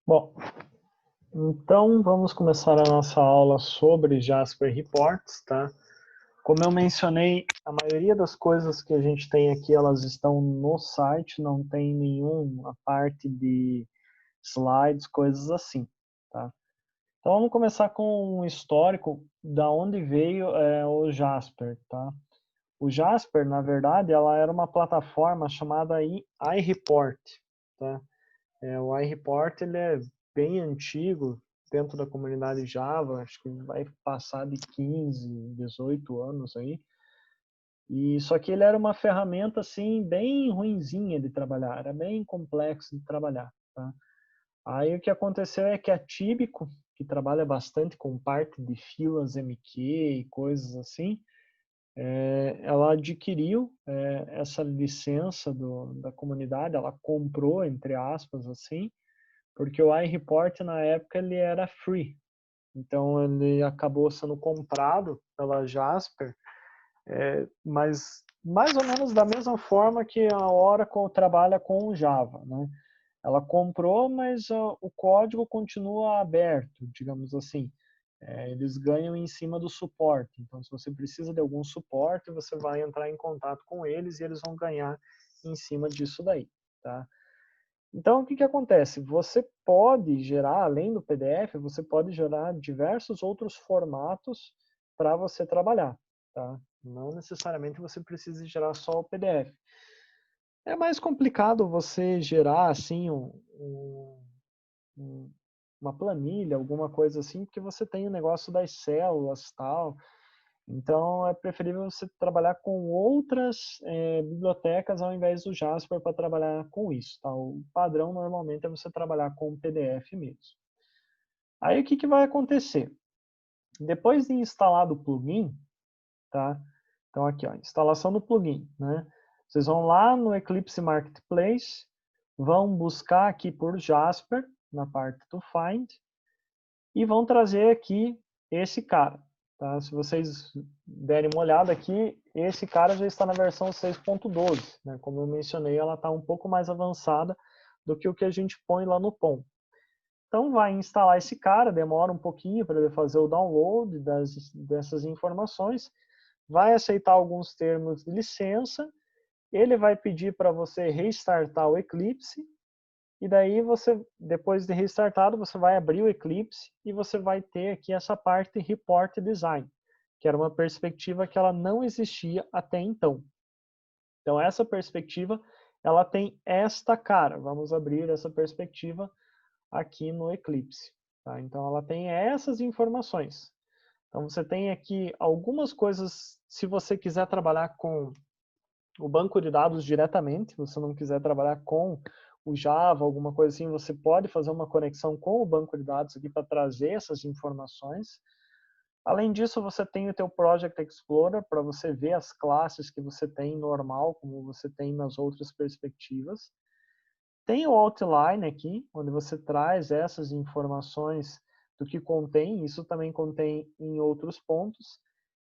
Bom, então vamos começar a nossa aula sobre Jasper Reports, tá? Como eu mencionei, a maioria das coisas que a gente tem aqui, elas estão no site, não tem nenhuma parte de slides, coisas assim, tá? Então vamos começar com um histórico da onde veio o Jasper, tá? O Jasper, na verdade, ela era uma plataforma chamada iReport, tá? O iReport ele é bem antigo dentro da comunidade Java, acho que vai passar de 15, 18 anos aí. E só que ele era uma ferramenta assim bem ruinzinha de trabalhar, era bem complexo de trabalhar, tá? Aí o que aconteceu é que a Tíbico, que trabalha bastante com parte de filas MQ e coisas assim, ela adquiriu essa licença da comunidade, ela comprou, entre aspas, assim, porque o iReport na época ele era free. Então ele acabou sendo comprado pela Jasper, mas mais ou menos da mesma forma que a Oracle trabalha com o Java, né? Ela comprou, mas o código continua aberto, digamos assim. Eles ganham em cima do suporte. Então, se você precisa de algum suporte, você vai entrar em contato com eles e eles vão ganhar em cima disso daí, tá? Então, o que que acontece? Você pode gerar, além do PDF, você pode gerar diversos outros formatos para você trabalhar, tá? Não necessariamente você precisa gerar só o PDF. É mais complicado você gerar, assim, um- uma planilha, alguma coisa assim, porque você tem o negócio das células e tal. Então, é preferível você trabalhar com outras bibliotecas ao invés do Jasper para trabalhar com isso. Tá? O padrão, normalmente, é você trabalhar com o PDF mesmo. Aí, o que, que vai acontecer? Depois de instalado o plugin, tá? Então, aqui, ó, instalação do plugin, né? Vocês vão lá no Eclipse Marketplace, vão buscar aqui por Jasper, na parte do Find, e vão trazer aqui esse cara. Tá? Se vocês derem uma olhada aqui, esse cara já está na versão 6.12. Né? Como eu mencionei, ela está um pouco mais avançada do que o que a gente põe lá no POM. Então vai instalar esse cara, demora um pouquinho para ele fazer o download dessas informações, vai aceitar alguns termos de licença, ele vai pedir para você restartar o Eclipse, e daí você, depois de restartado, você vai abrir o Eclipse e você vai ter aqui essa parte Report Design, que era uma perspectiva que ela não existia até então. Então essa perspectiva, ela tem esta cara. Vamos abrir essa perspectiva aqui no Eclipse. Tá? Então ela tem essas informações. Então você tem aqui algumas coisas, se você quiser trabalhar com o banco de dados diretamente, se você não quiser trabalhar com o Java, alguma coisa assim, você pode fazer uma conexão com o banco de dados aqui para trazer essas informações. Além disso, você tem o teu Project Explorer para você ver as classes que você tem normal, como você tem nas outras perspectivas. Tem o Outline aqui, onde você traz essas informações do que contém, isso também contém em outros pontos.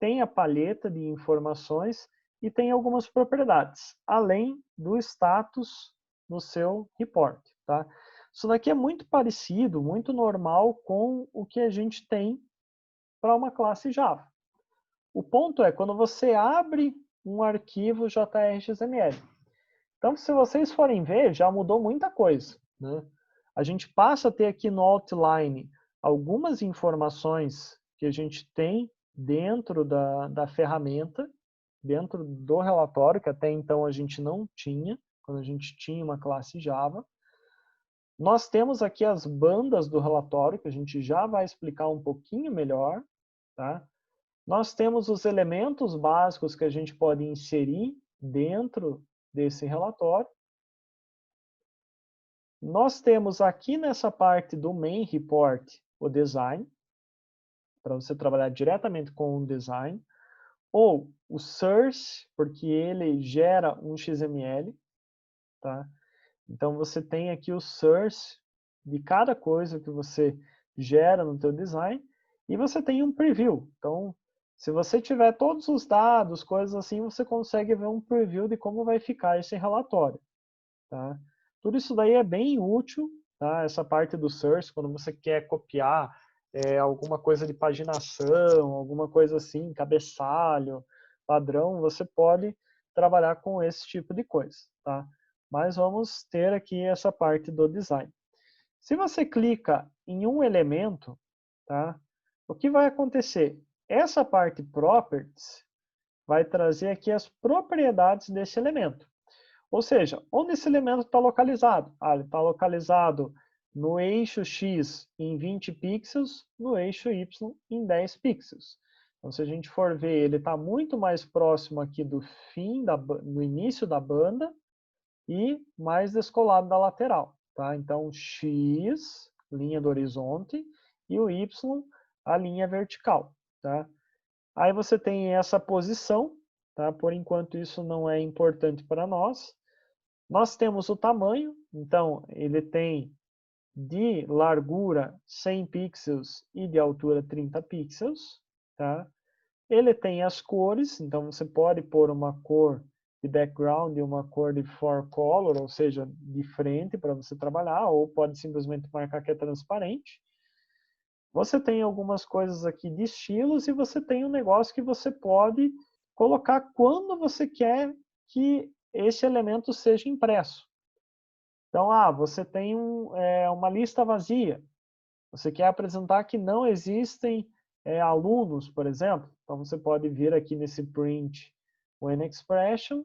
Tem a palheta de informações e tem algumas propriedades, além do status no seu report. Tá? Isso daqui é muito parecido, muito normal com o que a gente tem para uma classe Java. O ponto é quando você abre um arquivo JRXML. Então, se vocês forem ver, já mudou muita coisa. Né? A gente passa a ter aqui no Outline algumas informações que a gente tem dentro da ferramenta, dentro do relatório, que até então a gente não tinha, quando a gente tinha uma classe Java. Nós temos aqui as bandas do relatório, que a gente já vai explicar um pouquinho melhor. Tá? Nós temos os elementos básicos que a gente pode inserir dentro desse relatório. Nós temos aqui nessa parte do main report o design, para você trabalhar diretamente com o design, ou o source, porque ele gera um XML, tá? Então você tem aqui o source de cada coisa que você gera no teu design, e você tem um preview. Então, se você tiver todos os dados, coisas assim, você consegue ver um preview de como vai ficar esse relatório, tá? Tudo isso daí é bem útil tá? Essa parte do source, quando você quer copiar alguma coisa de paginação, alguma coisa assim, cabeçalho, padrão, você pode trabalhar com esse tipo de coisa, tá? Mas vamos ter aqui essa parte do design. Se você clica em um elemento, tá? O que vai acontecer? Essa parte properties vai trazer aqui as propriedades desse elemento. Ou seja, onde esse elemento está localizado? Ah, ele está localizado no eixo X em 20 pixels, no eixo Y em 10 pixels. Então, se a gente for ver, ele está muito mais próximo aqui do fim, no início da banda, e mais descolado da lateral. Tá? Então, X, linha do horizonte, e o Y, a linha vertical. Tá? Aí você tem essa posição, tá? Por enquanto isso não é importante para nós. Nós temos o tamanho, então ele tem de largura 100 pixels e de altura 30 pixels. Tá? Ele tem as cores, então você pode pôr uma cor de background e uma cor de forecolor, ou seja, de frente para você trabalhar, ou pode simplesmente marcar que é transparente. Você tem algumas coisas aqui de estilos e você tem um negócio que você pode colocar quando você quer que esse elemento seja impresso. Então, você tem uma lista vazia. Você quer apresentar que não existem alunos, por exemplo. Então, você pode vir aqui nesse print when expression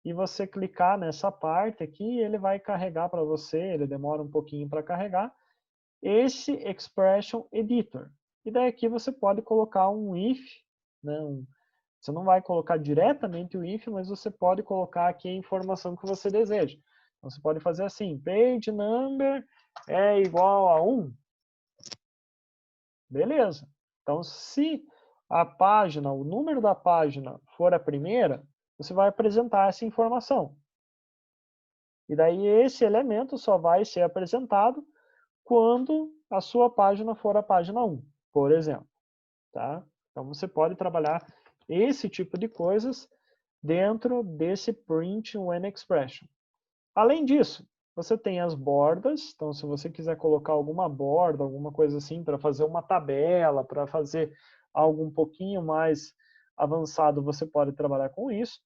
e você clicar nessa parte aqui, ele vai carregar para você, ele demora um pouquinho para carregar, esse expression editor. E daí aqui você pode colocar um if, né? Você não vai colocar diretamente o if, mas você pode colocar aqui a informação que você deseja. Então, você pode fazer assim, page number é igual a 1. Beleza. Então, se a página, o número da página for a primeira, você vai apresentar essa informação. E daí esse elemento só vai ser apresentado quando a sua página for a página 1, por exemplo. Tá? Então, você pode trabalhar esse tipo de coisas dentro desse print when expression. Além disso, você tem as bordas. Então, se você quiser colocar alguma borda, alguma coisa assim, para fazer uma tabela, para fazer algo um pouquinho mais avançado, você pode trabalhar com isso.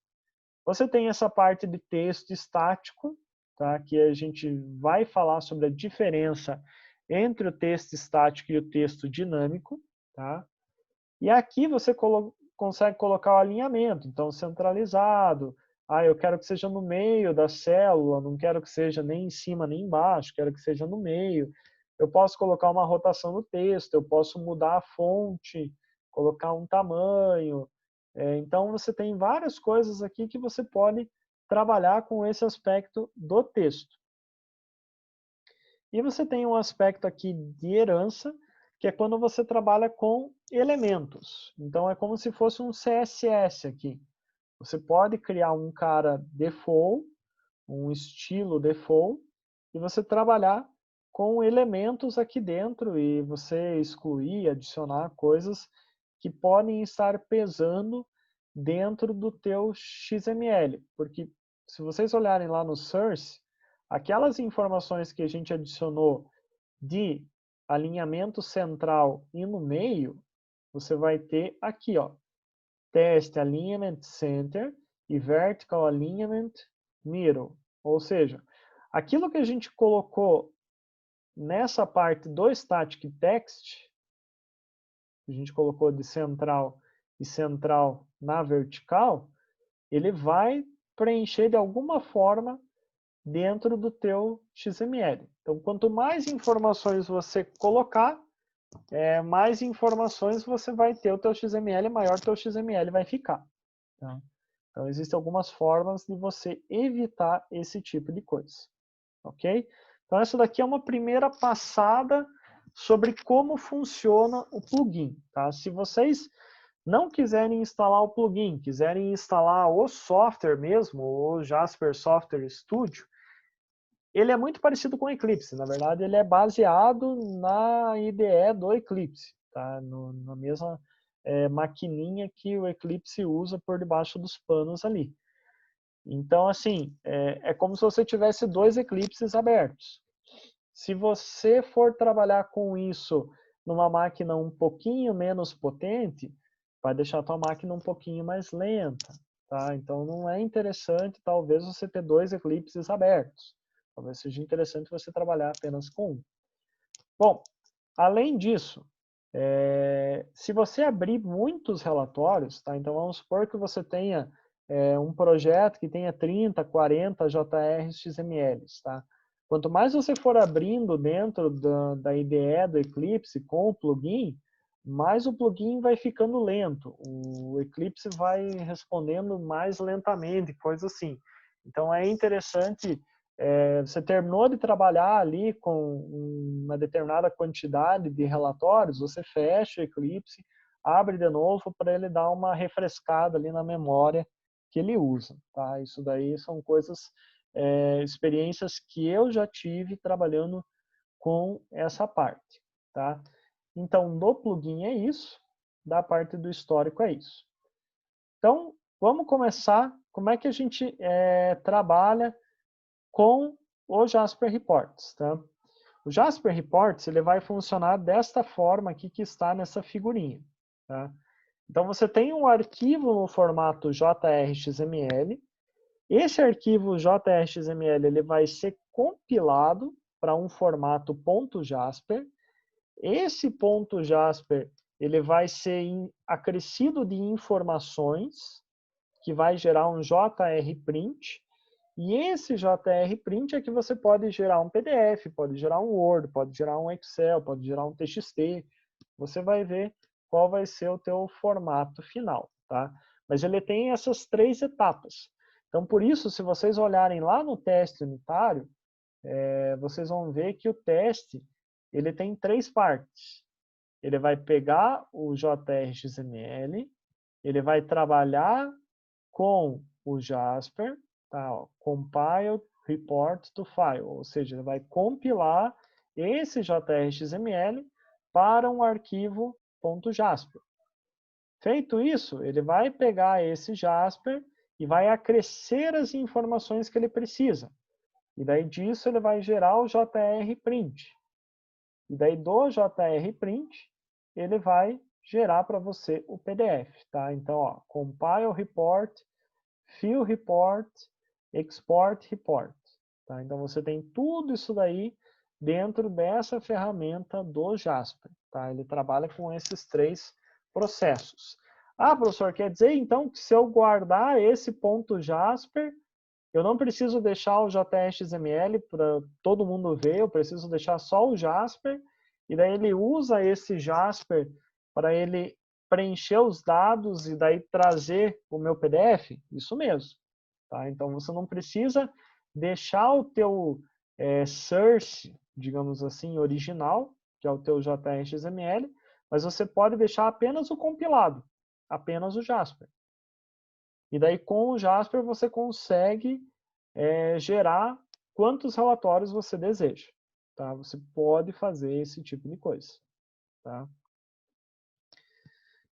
Você tem essa parte de texto estático, tá? Que a gente vai falar sobre a diferença entre o texto estático e o texto dinâmico. Tá? E aqui você consegue colocar o alinhamento, então centralizado. Eu quero que seja no meio da célula, não quero que seja nem em cima nem embaixo, quero que seja no meio. Eu posso colocar uma rotação no texto, eu posso mudar a fonte, colocar um tamanho. Então você tem várias coisas aqui que você pode trabalhar com esse aspecto do texto. E você tem um aspecto aqui de herança, que é quando você trabalha com elementos. Então, é como se fosse um CSS aqui. Você pode criar um cara default, um estilo default, e você trabalhar com elementos aqui dentro e você excluir, adicionar coisas que podem estar pesando dentro do teu XML. Porque se vocês olharem lá no source, aquelas informações que a gente adicionou de alinhamento central e no meio, você vai ter aqui, ó, test alignment center e vertical alignment middle. Ou seja, aquilo que a gente colocou nessa parte do static text, a gente colocou de central e central na vertical, ele vai preencher de alguma forma dentro do teu XML. Então, quanto mais informações você colocar, mais informações você vai ter o teu XML, maior o teu XML vai ficar. Tá? Então, existem algumas formas de você evitar esse tipo de coisa. Ok? Então, essa daqui é uma primeira passada sobre como funciona o plugin. Tá? Se vocês não quiserem instalar o plugin, quiserem instalar o software mesmo, o Jasper Software Studio, ele é muito parecido com o Eclipse. Na verdade, ele é baseado na IDE do Eclipse, tá? Na mesma maquininha que o Eclipse usa por debaixo dos panos ali. Então, assim, é como se você tivesse dois Eclipses abertos. se você for trabalhar com isso numa máquina um pouquinho menos potente, vai deixar a tua máquina um pouquinho mais lenta, tá? Então não é interessante, talvez, você ter dois eclipses abertos. Talvez seja interessante você trabalhar apenas com um. Bom, além disso, se você abrir muitos relatórios, tá? Então vamos supor que você tenha um projeto que tenha 30, 40 JRs XMLs, tá? Quanto mais você for abrindo dentro da IDE do Eclipse com o plugin, mais o plugin vai ficando lento. O Eclipse vai respondendo mais lentamente, coisa assim. Então é interessante, você terminou de trabalhar ali com uma determinada quantidade de relatórios, você fecha o Eclipse, abre de novo para ele dar uma refrescada ali na memória que ele usa, tá? Isso daí são coisas, experiências que eu já tive trabalhando com essa parte, tá? Então, do plugin é isso, da parte do histórico é isso. Então, vamos começar. Como é que a gente trabalha com o Jasper Reports, tá? O Jasper Reports ele vai funcionar desta forma aqui que está nessa figurinha, tá? Então, você tem um arquivo no formato JRXML. Esse arquivo JRXML ele vai ser compilado para um formato .jasper. Esse .jasper ele vai ser acrescido de informações, que vai gerar um JRPrint. E esse JRPrint é que você pode gerar um PDF, pode gerar um Word, pode gerar um Excel, pode gerar um TXT. Você vai ver qual vai ser o teu formato final, tá? Mas ele tem essas três etapas. Então, por isso, se vocês olharem lá no teste unitário, vocês vão ver que o teste ele tem três partes. Ele vai pegar o JRXML, ele vai trabalhar com o Jasper, tá? Ó, compile report to file, ou seja, ele vai compilar esse JRXML para um arquivo .jasper. Feito isso, ele vai pegar esse Jasper e vai acrescer as informações que ele precisa. E daí disso ele vai gerar o JRPrint. E daí do JRPrint, ele vai gerar para você o PDF, tá? Então, ó, compile report, fill report, export report, tá? Então você tem tudo isso daí dentro dessa ferramenta do Jasper, tá? Ele trabalha com esses três processos. Ah, professor, quer dizer então que se eu guardar esse .jasper, eu não preciso deixar o JXML para todo mundo ver, eu preciso deixar só o Jasper, e daí ele usa esse Jasper para ele preencher os dados e daí trazer o meu PDF? Isso mesmo. Tá? Então você não precisa deixar o teu source, digamos assim, original, que é o teu JXML, mas você pode deixar apenas o compilado, apenas o Jasper. E daí com o Jasper você consegue gerar quantos relatórios você deseja. Tá? Você pode fazer esse tipo de coisa. Tá?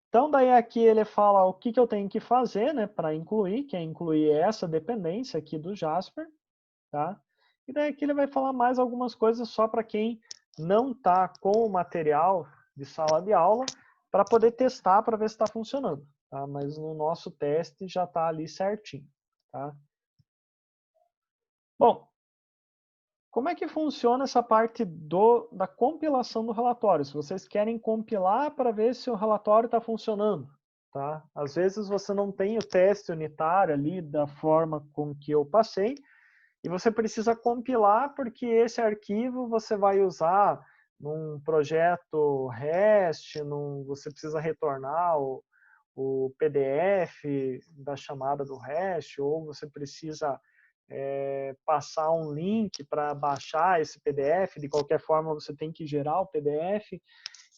Então daí aqui ele fala o que eu tenho que fazer, né, para incluir, que é incluir essa dependência aqui do Jasper. Tá? E daí aqui ele vai falar mais algumas coisas só para quem não está com o material de sala de aula, para poder testar, para ver se está funcionando. Tá? Mas no nosso teste já está ali certinho. Tá? Bom, como é que funciona essa parte da compilação do relatório? Se vocês querem compilar para ver se o relatório está funcionando. Tá? Às vezes você não tem o teste unitário ali da forma com que eu passei, e você precisa compilar porque esse arquivo você vai usar num projeto REST, você precisa retornar o PDF da chamada do REST, ou você precisa passar um link para baixar esse PDF, de qualquer forma você tem que gerar o PDF.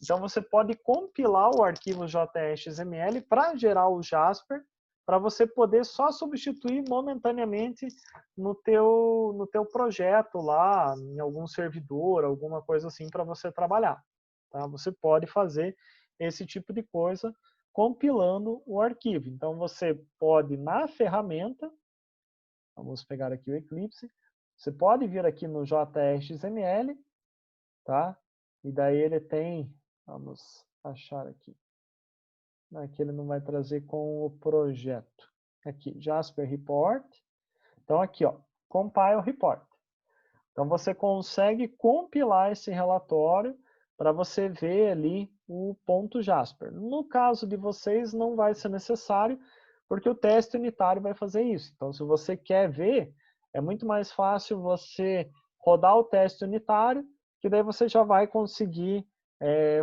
Então você pode compilar o arquivo JXML para gerar o Jasper, para você poder só substituir momentaneamente no teu projeto lá, em algum servidor, alguma coisa assim para você trabalhar. Tá? Você pode fazer esse tipo de coisa compilando o arquivo. Então você pode, na ferramenta, vamos pegar aqui o Eclipse, você pode vir aqui no JXML tá? E daí ele tem, vamos achar aqui. Aqui ele não vai trazer com o projeto. Aqui, Jasper Report. Então aqui, ó, Compile Report. Então você consegue compilar esse relatório para você ver ali o ponto Jasper. No caso de vocês não vai ser necessário, porque o teste unitário vai fazer isso. Então se você quer ver, é muito mais fácil você rodar o teste unitário, que daí você já vai conseguir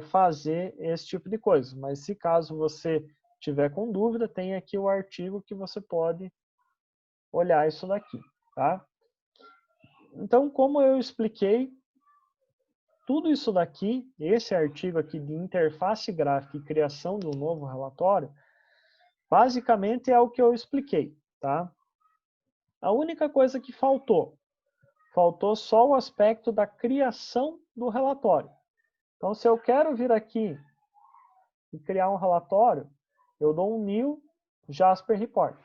fazer esse tipo de coisa. Mas se caso você tiver com dúvida, tem aqui o artigo que você pode olhar isso daqui, tá? Então, como eu expliquei, tudo isso daqui, esse artigo aqui de interface gráfica e criação de um novo relatório, basicamente é o que eu expliquei, tá? A única coisa que faltou só o aspecto da criação do relatório. Então, se eu quero vir aqui e criar um relatório, eu dou um New Jasper Report.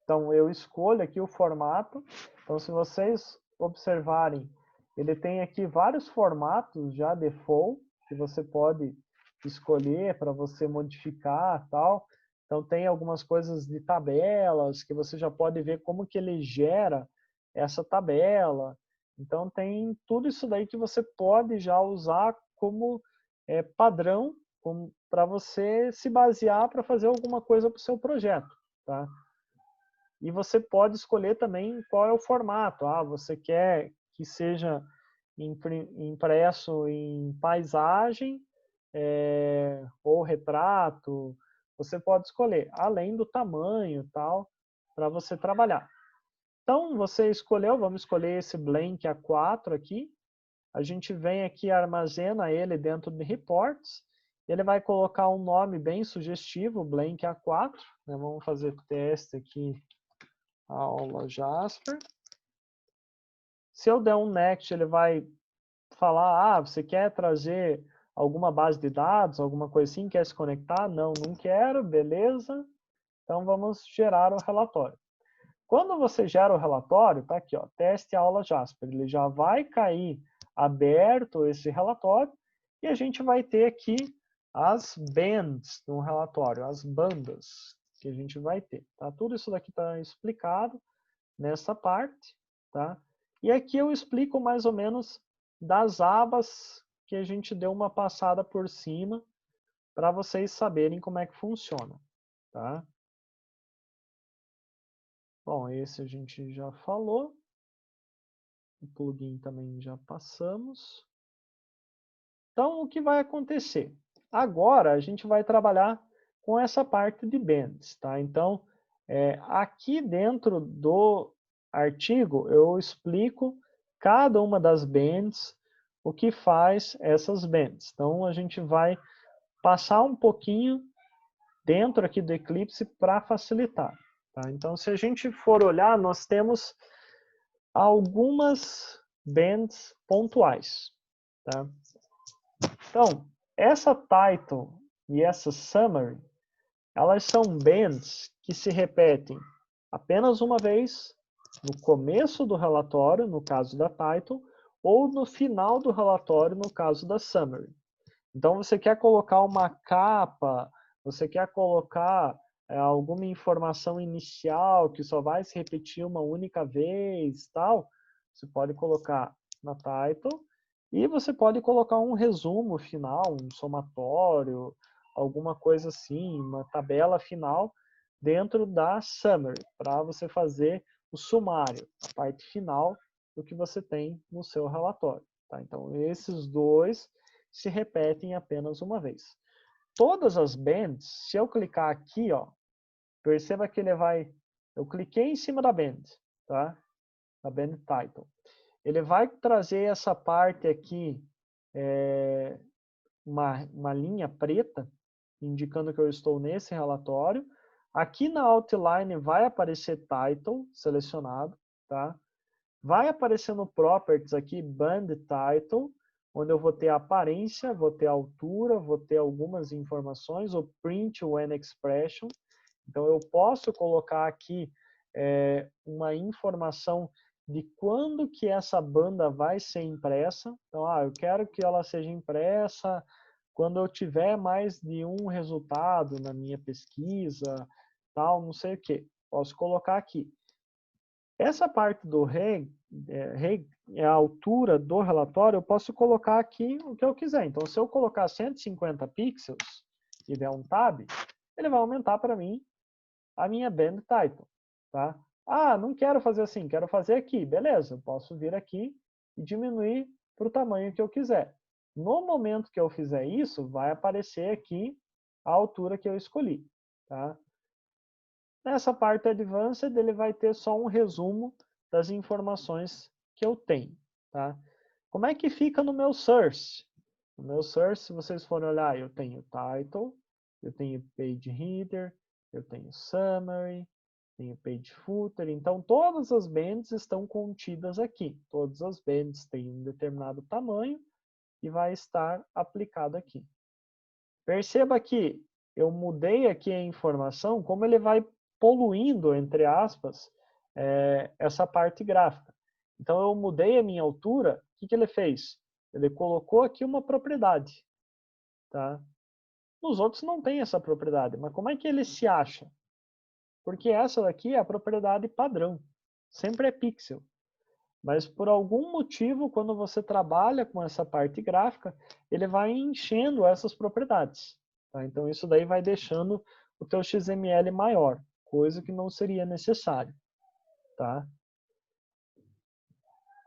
Então, eu escolho aqui o formato. Então, se vocês observarem, ele tem aqui vários formatos já default, que você pode escolher para você modificar tal. Então, tem algumas coisas de tabelas, que você já pode ver como que ele gera essa tabela. Então, tem tudo isso daí que você pode já usar como padrão para você se basear para fazer alguma coisa para o seu projeto, tá? E você pode escolher também qual é o formato. Ah, você quer que seja impresso em paisagem ou retrato. Você pode escolher, além do tamanho tal, para você trabalhar. Então, você escolheu, vamos escolher esse Blank A4 aqui. A gente vem aqui e armazena ele dentro de Reports. Ele vai colocar um nome bem sugestivo, Blank A4. Né? Vamos fazer teste aqui, aula Jasper. Se eu der um next, ele vai falar, você quer trazer alguma base de dados, alguma coisa assim, quer se conectar? Não, não quero, beleza. Então vamos gerar o relatório. Quando você gera o relatório, tá aqui, ó, teste aula Jasper, ele já vai cair aberto esse relatório e a gente vai ter aqui as bands no relatório, as bandas que a gente vai ter, tá? Tudo isso daqui está explicado nessa parte, tá? E aqui eu explico mais ou menos das abas que a gente deu uma passada por cima para vocês saberem como é que funciona, tá? Bom, esse a gente já falou. O plugin também já passamos. Então, o que vai acontecer? Agora, a gente vai trabalhar com essa parte de bands, tá? Então, aqui dentro do artigo, eu explico cada uma das bands, o que faz essas bands. Então, a gente vai passar um pouquinho dentro aqui do Eclipse para facilitar. Tá? Então, se a gente for olhar, nós temos algumas bands pontuais. Tá? Então, essa title e essa summary, elas são bands que se repetem apenas uma vez no começo do relatório, no caso da title, ou no final do relatório, no caso da summary. Então, você quer colocar uma capa, você quer colocar alguma informação inicial que só vai se repetir uma única vez, tal, você pode colocar na title e você pode colocar um resumo final, um somatório, alguma coisa assim, uma tabela final dentro da summary, para você fazer o sumário, a parte final do que você tem no seu relatório. Tá? Então, esses dois se repetem apenas uma vez. Todas as bands, se eu clicar aqui, ó, perceba que ele vai... Eu cliquei em cima da band, tá? Da band title. Ele vai trazer essa parte aqui, uma linha preta, indicando que eu estou nesse relatório. Aqui na outline vai aparecer title selecionado, tá? Vai aparecer no properties aqui band title, onde eu vou ter a aparência, vou ter a altura, vou ter algumas informações, o print when expression. Então eu posso colocar aqui uma informação de quando que essa banda vai ser impressa. Então, eu quero que ela seja impressa quando eu tiver mais de um resultado na minha pesquisa, tal, não sei o que. Posso colocar aqui. Essa parte do reg, é a altura do relatório, eu posso colocar aqui o que eu quiser. Então, se eu colocar 150 pixels e der um tab, ele vai aumentar para mim a minha band title, tá? Não quero fazer assim, quero fazer aqui. Beleza, eu posso vir aqui e diminuir para o tamanho que eu quiser. No momento que eu fizer isso, vai aparecer aqui a altura que eu escolhi, tá? Nessa parte Advanced, ele vai ter só um resumo das informações que eu tenho, tá? Como é que fica no meu Source? No meu Source, se vocês forem olhar, eu tenho Title, eu tenho Page Header, eu tenho Summary, tenho Page Footer. Então, todas as bands estão contidas aqui. Todas as bands têm um determinado tamanho e vai estar aplicado aqui. Perceba que eu mudei aqui a informação, como ele vai poluindo, entre aspas, essa parte gráfica. Então, eu mudei a minha altura, o que ele fez? Ele colocou aqui uma propriedade. Tá? Nos outros não tem essa propriedade, mas como é que ele se acha? Porque essa daqui é a propriedade padrão, sempre é pixel. Mas por algum motivo, quando você trabalha com essa parte gráfica, ele vai enchendo essas propriedades. Tá? Então isso daí vai deixando o teu XML maior, coisa que não seria necessário. Tá?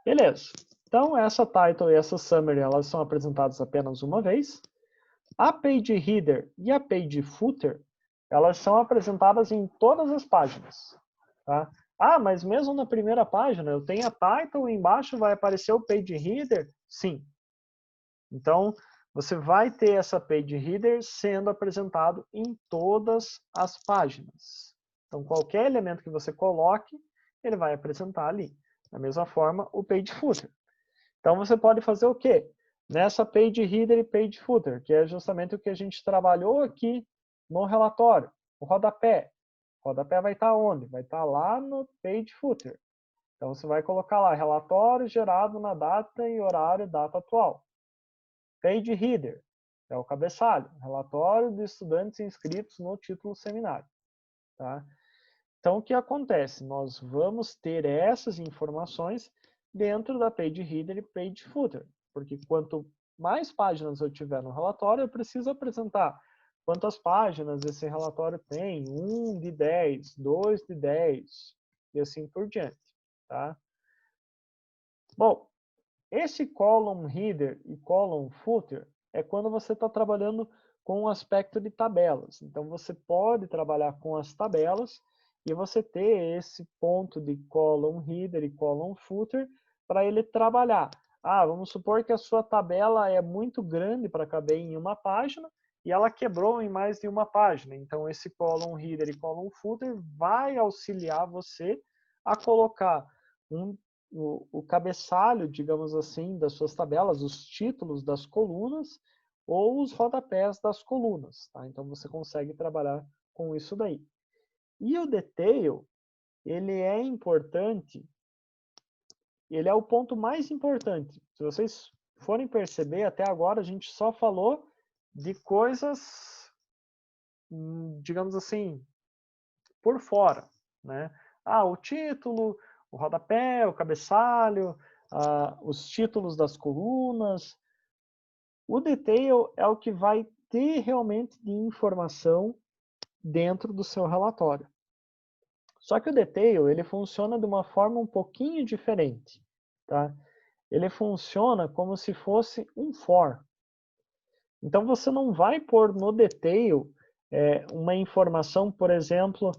Beleza. Então essa title e essa summary elas são apresentadas apenas uma vez. A page header e a page footer elas são apresentadas em todas as páginas. Tá? Mas mesmo na primeira página, eu tenho a title e embaixo vai aparecer o page header? Sim. Então, você vai ter essa page header sendo apresentado em todas as páginas. Então, qualquer elemento que você coloque, ele vai apresentar ali. Da mesma forma, o page footer. Então, você pode fazer o quê? Nessa page header e page footer, que é justamente o que a gente trabalhou aqui no relatório, o rodapé. O rodapé vai estar onde? Vai estar lá no page footer. Então, você vai colocar lá, relatório gerado na data e horário data atual. Page header, é o cabeçalho, relatório de estudantes inscritos no título seminário. Tá? Então, o que acontece? Nós vamos ter essas informações dentro da page header e page footer, porque quanto mais páginas eu tiver no relatório, eu preciso apresentar quantas páginas esse relatório tem, 1 de 10, 2 de 10, e assim por diante. Tá? Bom, esse column header e column footer é quando você está trabalhando com o aspecto de tabelas. Então, você pode trabalhar com as tabelas e você ter esse ponto de column header e column footer para ele trabalhar. Vamos supor que a sua tabela é muito grande para caber em uma página e ela quebrou em mais de uma página. Então, esse column header e column footer vai auxiliar você a colocar o cabeçalho, digamos assim, das suas tabelas, os títulos das colunas ou os rodapés das colunas. Tá? Então, você consegue trabalhar com isso daí. E o detail, ele é importante, ele é o ponto mais importante. Se vocês forem perceber, até agora a gente só falou de coisas, digamos assim, por fora. Né? O título, o rodapé, o cabeçalho, os títulos das colunas. O detail é o que vai ter realmente de informação dentro do seu relatório. Só que o detail, ele funciona de uma forma um pouquinho diferente. Tá? Ele funciona como se fosse um for. Então, você não vai pôr no detail uma informação, por exemplo,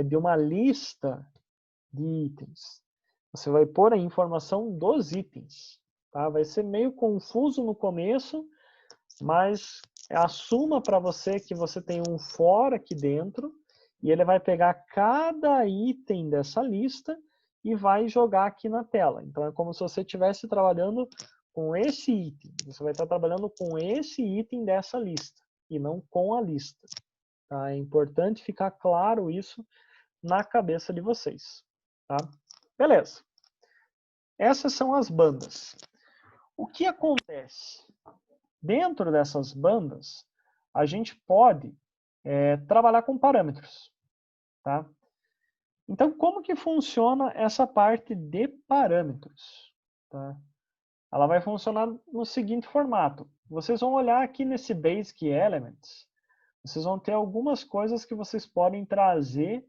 de uma lista de itens. Você vai pôr a informação dos itens. Tá? Vai ser meio confuso no começo, mas assuma para você que você tem um for aqui dentro e ele vai pegar cada item dessa lista e vai jogar aqui na tela. Então é como se você estivesse trabalhando com esse item. Você vai estar trabalhando com esse item dessa lista e não com a lista. Tá? É importante ficar claro isso na cabeça de vocês. Tá? Beleza. Essas são as bandas. O que acontece? Dentro dessas bandas, a gente pode trabalhar com parâmetros. Tá? Então, como que funciona essa parte de parâmetros? Tá? Ela vai funcionar no seguinte formato. Vocês vão olhar aqui nesse Basic Elements, vocês vão ter algumas coisas que vocês podem trazer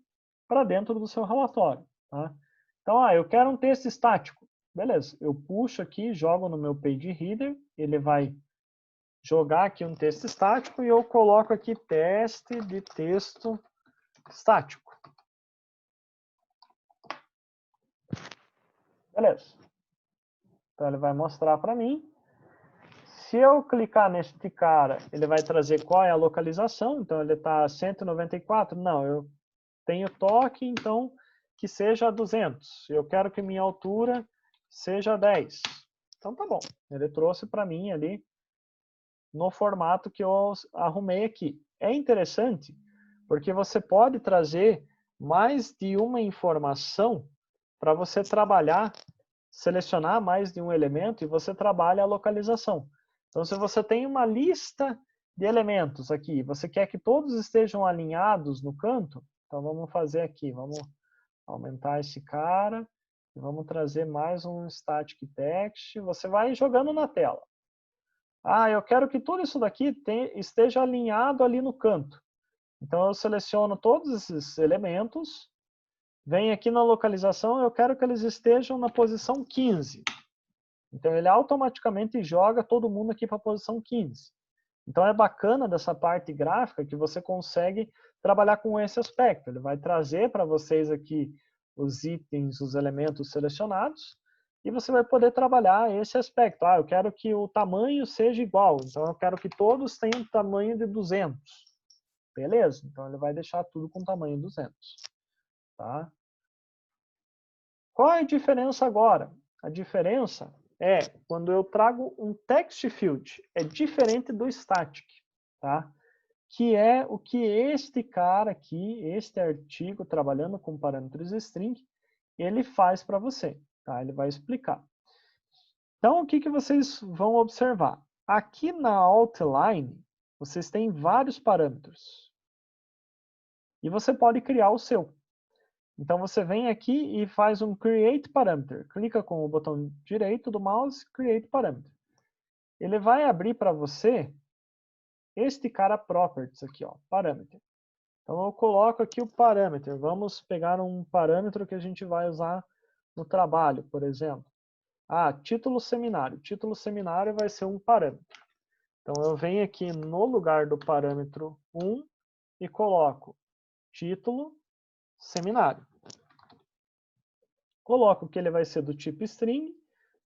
para dentro do seu relatório. Tá? Então, eu quero um texto estático. Beleza, eu puxo aqui, jogo no meu PageReader, ele vai jogar aqui um texto estático e eu coloco aqui teste de texto estático. Beleza. Então ele vai mostrar para mim. Se eu clicar neste cara, ele vai trazer qual é a localização. Então ele está 194. Não, eu tenho toque, então que seja 200. Eu quero que minha altura seja 10. Então tá bom. Ele trouxe para mim ali no formato que eu arrumei aqui. É interessante porque você pode trazer mais de uma informação para você trabalhar, selecionar mais de um elemento e você trabalha a localização. Então, se você tem uma lista de elementos aqui, você quer que todos estejam alinhados no canto, então vamos fazer aqui, vamos aumentar esse cara, e vamos trazer mais um static text, você vai jogando na tela. Eu quero que tudo isso daqui esteja alinhado ali no canto. Então eu seleciono todos esses elementos, venho aqui na localização, eu quero que eles estejam na posição 15. Então ele automaticamente joga todo mundo aqui para a posição 15. Então é bacana dessa parte gráfica que você consegue trabalhar com esse aspecto. Ele vai trazer para vocês aqui os itens, os elementos selecionados, e você vai poder trabalhar esse aspecto. Eu quero que o tamanho seja igual, então eu quero que todos tenham tamanho de 200. Beleza? Então ele vai deixar tudo com tamanho 200. Tá? Qual é a diferença agora? A diferença é quando eu trago um text field, é diferente do static, tá? Que é o que este cara aqui, este artigo, trabalhando com parâmetros string, ele faz para você, tá? Ele vai explicar. Então, o que, que vocês vão observar? Aqui na outline, vocês têm vários parâmetros. E você pode criar o seu. Então, você vem aqui e faz um Create Parameter. Clica com o botão direito do mouse, Create Parameter. Ele vai abrir para você este cara Properties aqui, ó, Parameter. Então, eu coloco aqui o Parameter. Vamos pegar um parâmetro que a gente vai usar no trabalho, por exemplo. Título seminário. Título seminário vai ser um parâmetro. Então, eu venho aqui no lugar do parâmetro 1 e coloco título seminário. Coloco que ele vai ser do tipo string,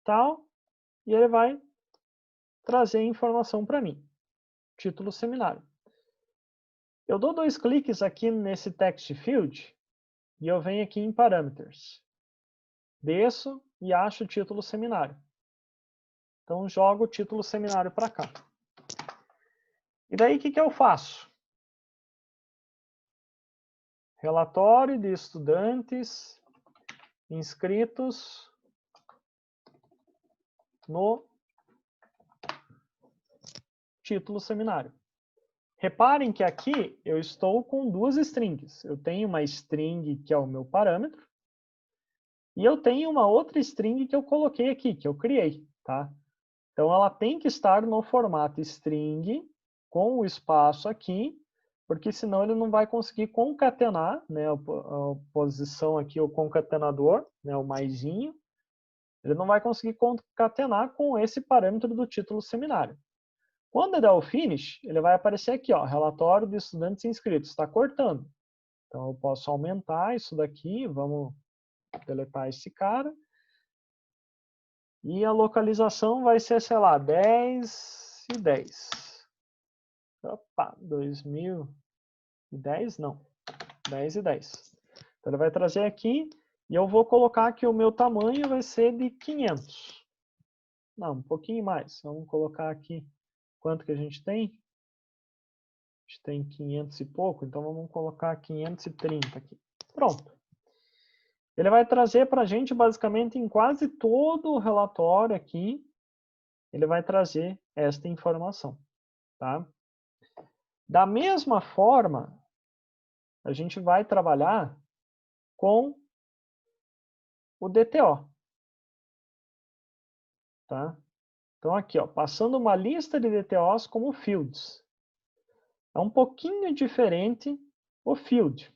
tal, e ele vai trazer informação para mim. Título seminário. Eu dou 2 cliques aqui nesse text field e eu venho aqui em Parameters. Desço e acho o título seminário. Então, jogo o título seminário para cá. E daí, o que eu faço? Relatório de estudantes inscritos no título seminário. Reparem que aqui eu estou com duas strings. Eu tenho uma string que é o meu parâmetro e eu tenho uma outra string que eu coloquei aqui, que eu criei, tá? Então ela tem que estar no formato string com o espaço aqui, porque senão ele não vai conseguir concatenar, né, a posição aqui, o concatenador, né, o maisinho, ele não vai conseguir concatenar com esse parâmetro do título seminário. Quando eu der o finish, ele vai aparecer aqui, ó, relatório de estudantes inscritos, está cortando. Então eu posso aumentar isso daqui, vamos deletar esse cara. E a localização vai ser, sei lá, 10 e 10. Opa, 2010 não, 10 e 10. Então ele vai trazer aqui e eu vou colocar que o meu tamanho vai ser de 500. Não, um pouquinho mais. Vamos colocar aqui quanto que a gente tem. A gente tem 500 e pouco, então vamos colocar 530 aqui. Pronto. Ele vai trazer para a gente, basicamente, em quase todo o relatório aqui, ele vai trazer esta informação. Tá? Da mesma forma, a gente vai trabalhar com o DTO. Tá? Então, aqui, ó, passando uma lista de DTOs como fields. É um pouquinho diferente o field.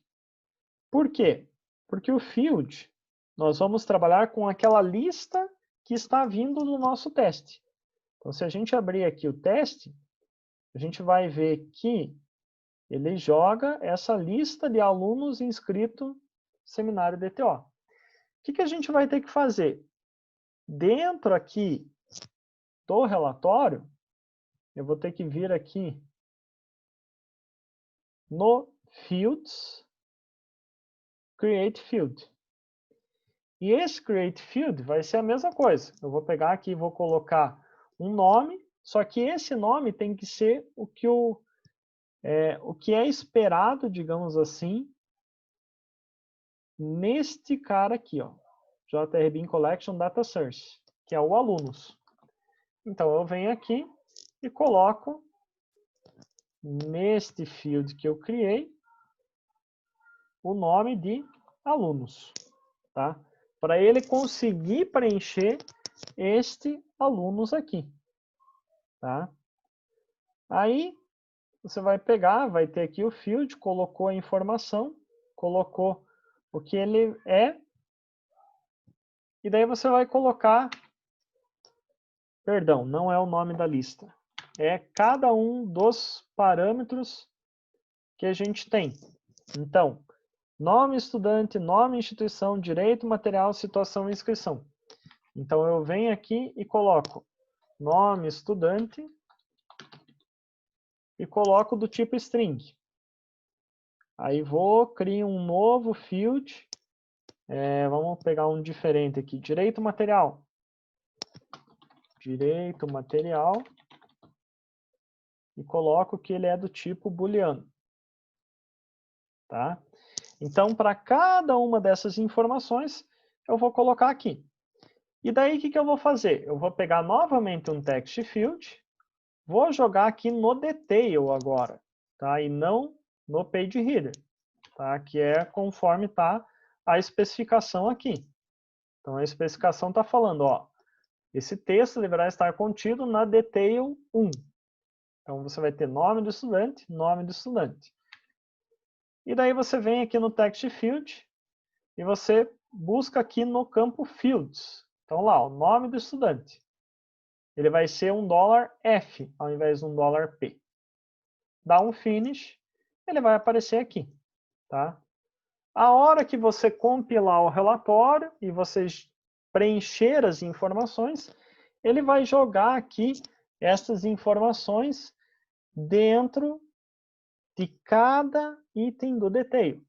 Por quê? Porque o field, nós vamos trabalhar com aquela lista que está vindo do nosso teste. Então, se a gente abrir aqui o teste, a gente vai ver que ele joga essa lista de alunos inscritos no seminário DTO. O que a gente vai ter que fazer? Dentro aqui do relatório, eu vou ter que vir aqui no Fields, Create Field. E esse Create Field vai ser a mesma coisa. Eu vou pegar aqui e vou colocar um nome, só que esse nome tem que ser o que é esperado, digamos assim, neste cara aqui, ó, JR Bean Collection Data Source, que é o alunos. Então, eu venho aqui e coloco neste field que eu criei o nome de alunos, tá? Para ele conseguir preencher este alunos aqui, tá? Aí, você vai pegar, vai ter aqui o field, colocou a informação, colocou o que ele é, e daí você vai colocar, perdão, não é o nome da lista, é cada um dos parâmetros que a gente tem. Então, nome estudante, nome instituição, direito material, situação e inscrição. Então, eu venho aqui e coloco nome estudante e coloco do tipo string. Aí vou, crio um novo field. Vamos pegar um diferente aqui. Direito material. Direito material. E coloco que ele é do tipo booleano. Tá? Então, para cada uma dessas informações, eu vou colocar aqui. E daí, o que eu vou fazer? Eu vou pegar novamente um text field, vou jogar aqui no detail agora, tá? E não no page header, tá? Que é conforme está a especificação aqui. Então, a especificação está falando, ó, esse texto deverá estar contido na detail 1. Então, você vai ter nome do estudante, nome do estudante. E daí você vem aqui no text field e você busca aqui no campo fields. Então, lá, o nome do estudante. Ele vai ser um $F ao invés de um $P. Dá um finish, ele vai aparecer aqui. Tá? A hora que você compilar o relatório e você preencher as informações, ele vai jogar aqui essas informações dentro de cada item do detail.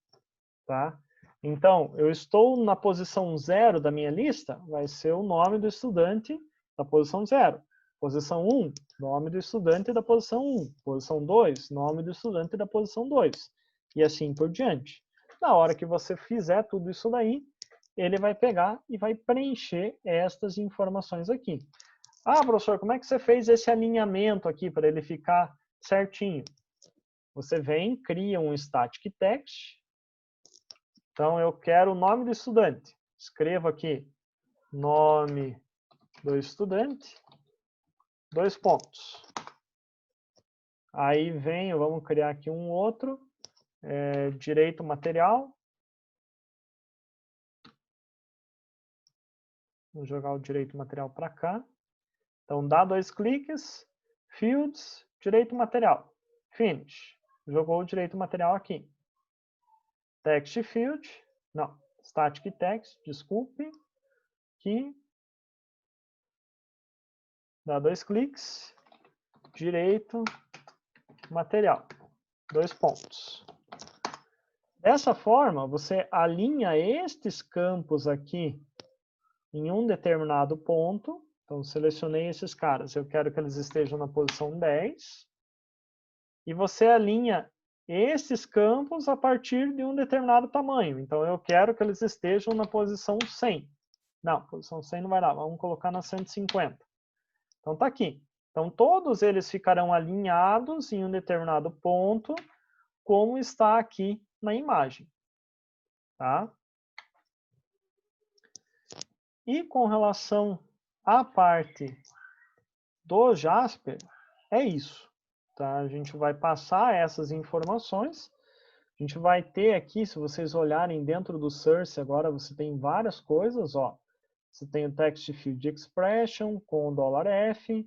Tá? Então, eu estou na posição 0 da minha lista, vai ser o nome do estudante da posição 0. Posição 1, nome do estudante da posição 1. Posição 2, nome do estudante da posição 2. E assim por diante. Na hora que você fizer tudo isso daí, ele vai pegar e vai preencher estas informações aqui. Ah, professor, como é que você fez esse alinhamento aqui para ele ficar certinho? Você vem, cria um static text. Então, eu quero o nome do estudante. Escrevo aqui, nome do estudante, 2 pontos. Aí venho, vamos criar aqui um outro, direito material. Vou jogar o direito material para cá. Então, dá 2 cliques, fields, direito material, finish. Jogou o direito material aqui. Text field, não, static text, desculpe, aqui. Dá 2 cliques, direito material, 2 pontos. Dessa forma, você alinha estes campos aqui em um determinado ponto. Então, selecionei esses caras. Eu quero que eles estejam na posição 10. E você alinha esses campos a partir de um determinado tamanho. Então, eu quero que eles estejam na posição 100. Não, posição 100 não vai dar, vamos colocar na 150. Então, está aqui. Então, todos eles ficarão alinhados em um determinado ponto, como está aqui na imagem. Tá? E com relação à parte do Jasper, é isso. Tá? A gente vai passar essas informações. A gente vai ter aqui, se vocês olharem dentro do Source agora, você tem várias coisas. Ó. Você tem o Text Field Expression com o $F.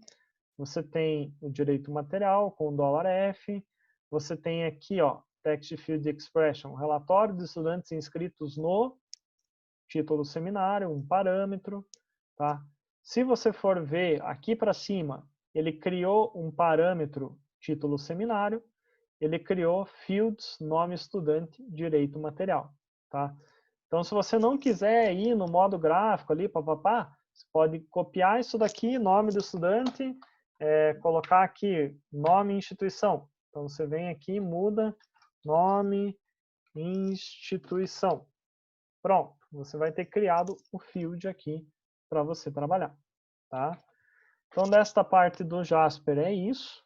Você tem o direito material com o $F. Você tem aqui, ó, Text Field Expression, relatório de estudantes inscritos no título seminário, um parâmetro. Tá? Se você for ver aqui para cima, ele criou um parâmetro título seminário, ele criou fields, nome estudante, direito material. Tá? Então, se você não quiser ir no modo gráfico ali, papapá, você pode copiar isso daqui, nome do estudante, colocar aqui nome instituição. Então, você vem aqui, muda nome instituição. Pronto, você vai ter criado o field aqui para você trabalhar. Tá? Então, desta parte do Jasper é isso.